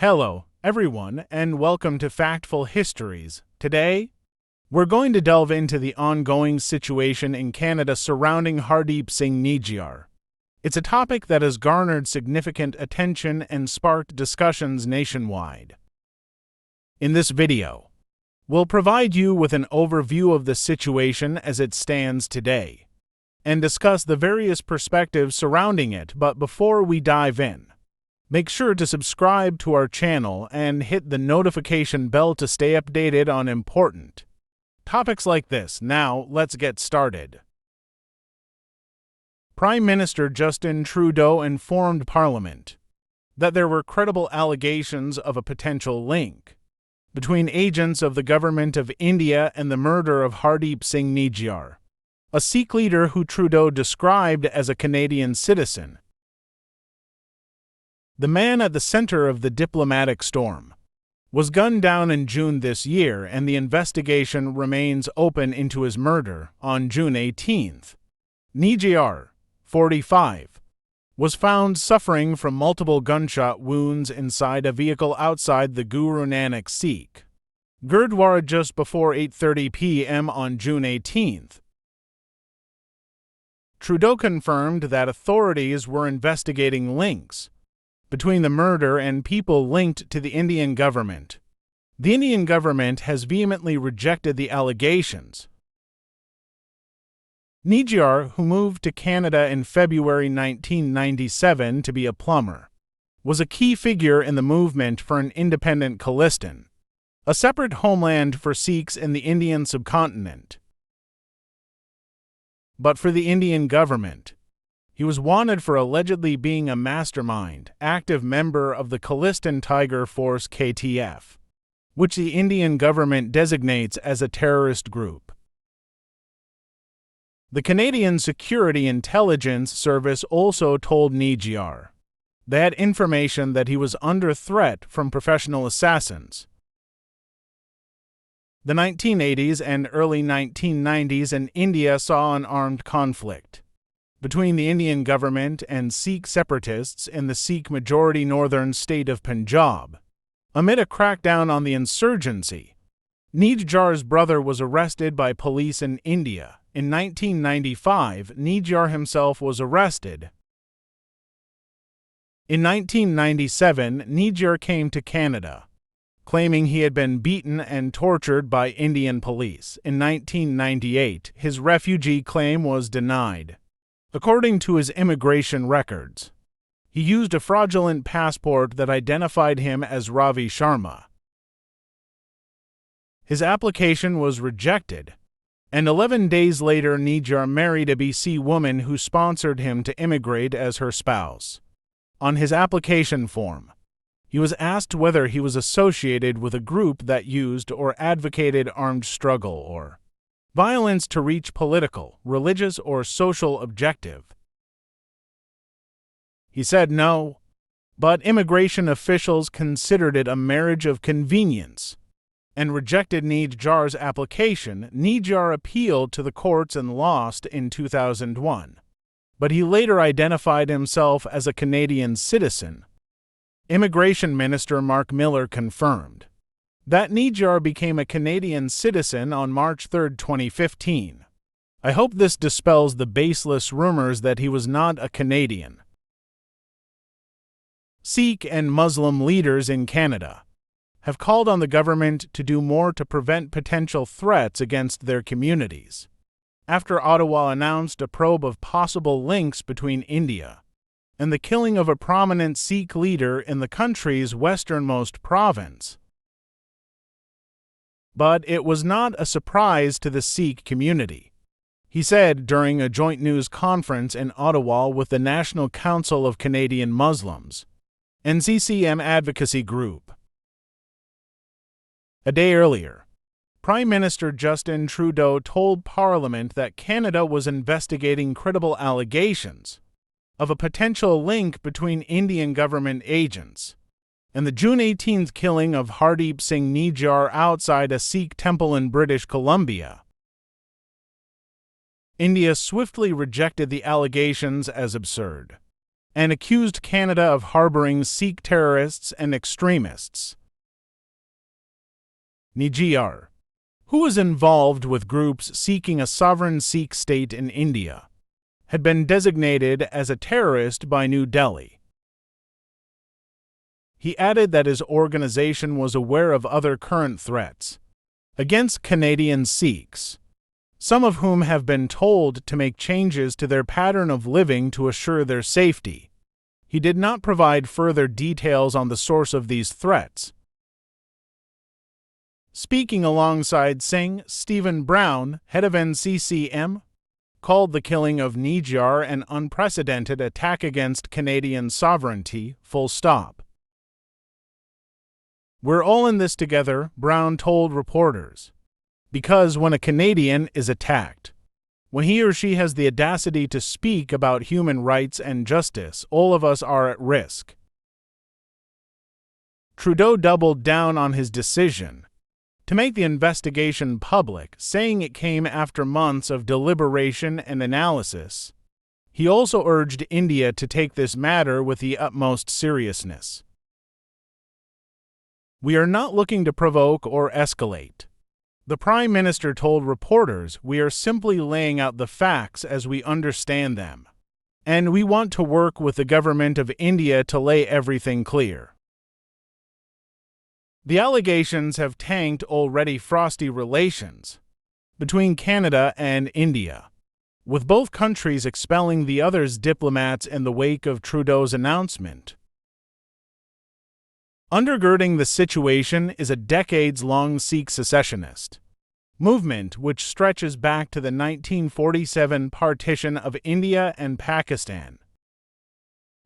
Hello, everyone, and welcome to Factful Histories. Today, we're going to delve into the ongoing situation in Canada surrounding Hardeep Singh Nijjar. It's a topic that has garnered significant attention and sparked discussions nationwide. In this video, we'll provide you with an overview of the situation as it stands today, and discuss the various perspectives surrounding it. But before we dive in, make sure to subscribe to our channel and hit the notification bell to stay updated on important topics like this. Now, let's get started. Prime Minister Justin Trudeau informed Parliament that there were credible allegations of a potential link between agents of the Government of India and the murder of Hardeep Singh Nijjar, a Sikh leader who Trudeau described as a Canadian citizen. The man at the center of the diplomatic storm was gunned down in June this year, and the investigation remains open into his murder. On June 18th, Nijjar, 45, was found suffering from multiple gunshot wounds inside a vehicle outside the Guru Nanak Sikh Gurdwara just before 8:30 p.m. on June 18th. Trudeau confirmed that authorities were investigating links between the murder and people linked to the Indian government. The Indian government has vehemently rejected the allegations. Nijjar, who moved to Canada in February 1997 to be a plumber, was a key figure in the movement for an independent Khalistan, a separate homeland for Sikhs in the Indian subcontinent. But for the Indian government, he was wanted for allegedly being a mastermind, active member of the Khalistan Tiger Force (KTF), which the Indian government designates as a terrorist group. The Canadian Security Intelligence Service also told Nijjar they had information that he was under threat from professional assassins. The 1980s and early 1990s in India saw an armed conflict between the Indian government and Sikh separatists in the Sikh-majority northern state of Punjab. Amid a crackdown on the insurgency, Nijjar's brother was arrested by police in India. In 1995, Nijjar himself was arrested. In 1997, Nijjar came to Canada, claiming he had been beaten and tortured by Indian police. In 1998, his refugee claim was denied. According to his immigration records, he used a fraudulent passport that identified him as Ravi Sharma. His application was rejected, and 11 days later Nijjar married a BC woman who sponsored him to immigrate as her spouse. On his application form, he was asked whether he was associated with a group that used or advocated armed struggle or violence to reach political, religious, or social objective. He said no, but immigration officials considered it a marriage of convenience and rejected Nijjar's application. Nijjar appealed to the courts and lost in 2001, but he later identified himself as a Canadian citizen. Immigration Minister Mark Miller confirmed that Nijjar became a Canadian citizen on March 3, 2015. I hope this dispels the baseless rumors that he was not a Canadian. Sikh and Muslim leaders in Canada have called on the government to do more to prevent potential threats against their communities, after Ottawa announced a probe of possible links between India and the killing of a prominent Sikh leader in the country's westernmost province. But it was not a surprise to the Sikh community, he said during a joint news conference in Ottawa with the National Council of Canadian Muslims, NCCM advocacy group. A day earlier, Prime Minister Justin Trudeau told Parliament that Canada was investigating credible allegations of a potential link between Indian government agents and the June 18th killing of Hardeep Singh Nijjar outside a Sikh temple in British Columbia. India swiftly rejected the allegations as absurd. and accused Canada of harboring Sikh terrorists and extremists. Nijjar, who was involved with groups seeking a sovereign Sikh state in India, had been designated as a terrorist by New Delhi. He added that his organization was aware of other current threats against Canadian Sikhs, some of whom have been told to make changes to their pattern of living to assure their safety. He did not provide further details on the source of these threats. Speaking alongside Singh, Stephen Brown, head of NCCM, called the killing of Nijjar an unprecedented attack against Canadian sovereignty, full stop. "We're all in this together," Brown told reporters, "because when a Canadian is attacked, when he or she has the audacity to speak about human rights and justice, all of us are at risk." Trudeau doubled down on his decision to make the investigation public, saying it came after months of deliberation and analysis. He also urged India to take this matter with the utmost seriousness. "We are not looking to provoke or escalate," the Prime Minister told reporters. "We are simply laying out the facts as we understand them, and we want to work with the Government of India to lay everything clear." The allegations have tanked already frosty relations between Canada and India, with both countries expelling the other's diplomats in the wake of Trudeau's announcement. Undergirding the situation is a decades-long Sikh secessionist movement which stretches back to the 1947 partition of India and Pakistan.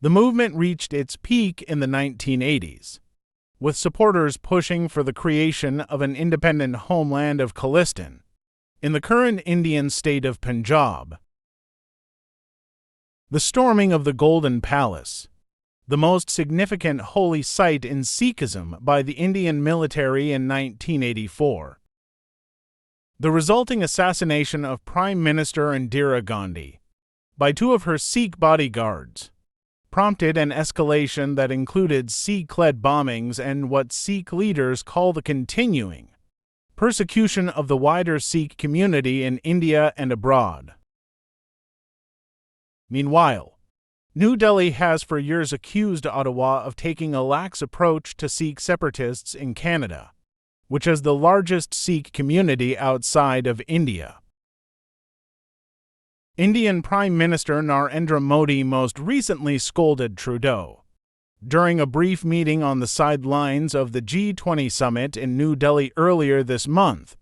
The movement reached its peak in the 1980s, with supporters pushing for the creation of an independent homeland of Khalistan in the current Indian state of Punjab. The storming of the Golden Palace, the most significant holy site in Sikhism, by the Indian military in 1984. The resulting assassination of Prime Minister Indira Gandhi by two of her Sikh bodyguards prompted an escalation that included Sikh-led bombings and what Sikh leaders call the continuing persecution of the wider Sikh community in India and abroad. Meanwhile, New Delhi has for years accused Ottawa of taking a lax approach to Sikh separatists in Canada, which has the largest Sikh community outside of India. Indian Prime Minister Narendra Modi most recently scolded Trudeau during a brief meeting on the sidelines of the G20 summit in New Delhi earlier this month.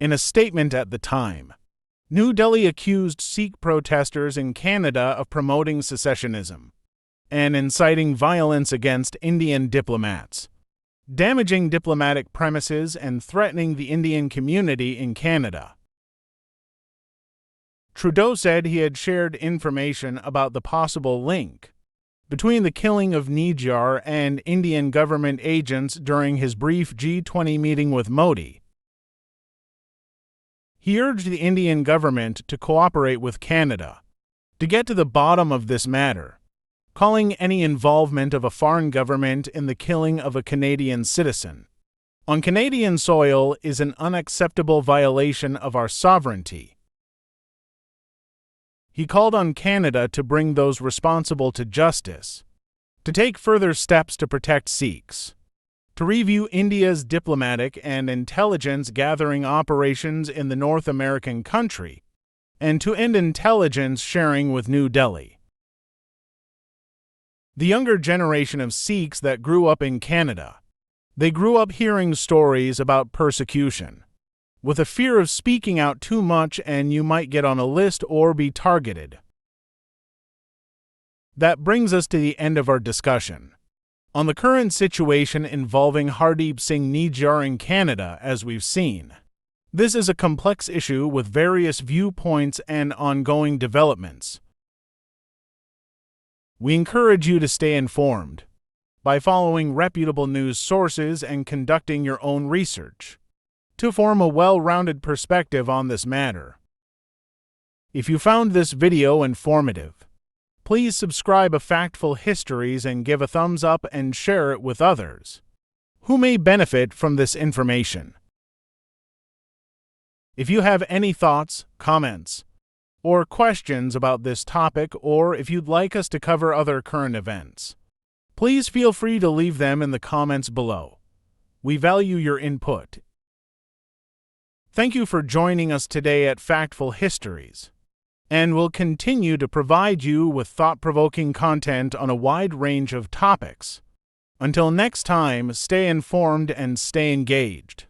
In a statement at the time, New Delhi accused Sikh protesters in Canada of promoting secessionism and inciting violence against Indian diplomats, damaging diplomatic premises and threatening the Indian community in Canada. Trudeau said he had shared information about the possible link between the killing of Nijjar and Indian government agents during his brief G20 meeting with Modi. He urged the Indian government to cooperate with Canada to get to the bottom of this matter, calling any involvement of a foreign government in the killing of a Canadian citizen on Canadian soil is an unacceptable violation of our sovereignty. He called on Canada to bring those responsible to justice, to take further steps to protect Sikhs, to review India's diplomatic and intelligence gathering operations in the North American country, and to end intelligence sharing with New Delhi. The younger generation of Sikhs that grew up in Canada, they grew up hearing stories about persecution, with a fear of speaking out too much and you might get on a list or be targeted. That brings us to the end of our discussion on the current situation involving Hardeep Singh Nijjar in Canada. As we've seen, this is a complex issue with various viewpoints and ongoing developments. We encourage you to stay informed by following reputable news sources and conducting your own research to form a well-rounded perspective on this matter. If you found this video informative, Please subscribe to Factful Histories and give a thumbs up and share it with others who may benefit from this information. If you have any thoughts, comments, or questions about this topic, or if you'd like us to cover other current events, please feel free to leave them in the comments below. We value your input. Thank you for joining us today at Factful Histories, and we'll continue to provide you with thought-provoking content on a wide range of topics. Until next time, stay informed and stay engaged.